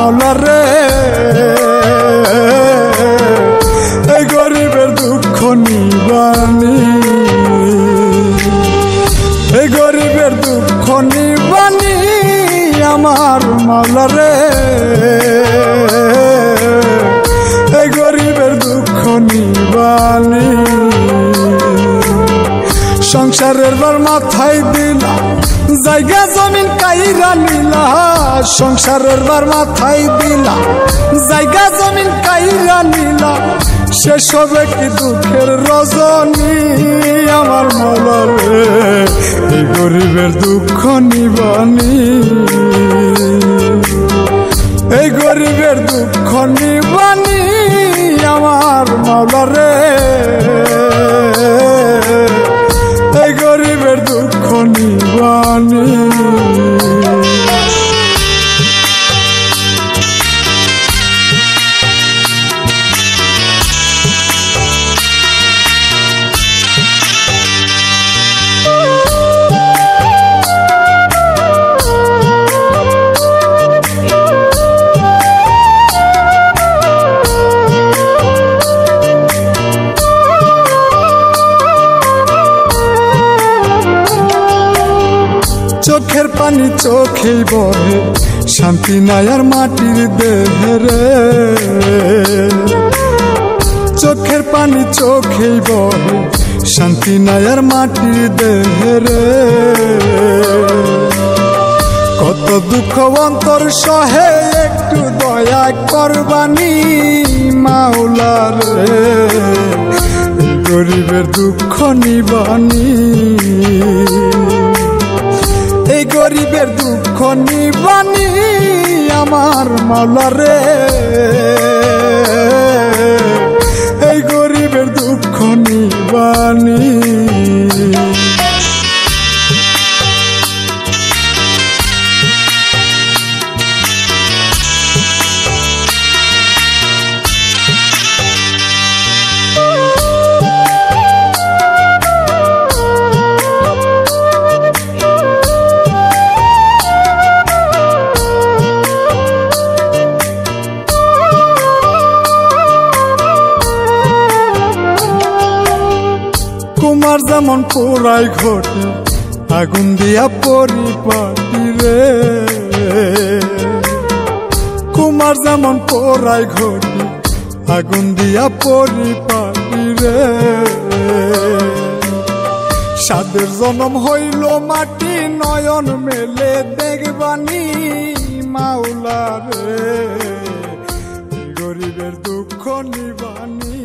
মাওলা রে এই গরিবের দুঃখ নিবানি, এই গরিবের দুঃখ নিবানি আমার মাওলা রে এই গরিবের দুঃখ নিবানি। সংসারের বার মাথায় দিলা জায়গা জমিন কাইরা নিলা, সংসারের বার মাথায় দিলা জায়গা জমিন কাইরা নিলা, শেষ হবে কি দুঃখের রজনী আমার মাওলা রে এই গরিবের দুঃখ নিবানি, এই গরিবের দুঃখ নিবানি আমার মাওলা রে এই গরিবের দুঃখ নিবানি। চোখের পানি চোখেই বহে শান্তি নাই আর মাটির দেহে রে, চোখের পানি চোখেই বহে শান্তি নাই আর মাটির দেহে রে, কত দুঃখ অন্তর সহে একটু দয়া করবানি মাওলা রে গরিবের দুঃখ নিবানি, এই গরিবের দুঃখ নিবানি আমার মাওলা রে এই গরিবের দুঃখ নিবানি। কুমার যেমন পোড়াই ঘটে আগুন দিয়া পরিপাটি রে, কুমার যেমন পোড়াই ঘটে আগুন দিয়া পরিপাটি রে, সাদের জনম হইল মাটি নয়ন মেলে দেখবানি মাওলা রে গরিবের দুঃখ নিবানি।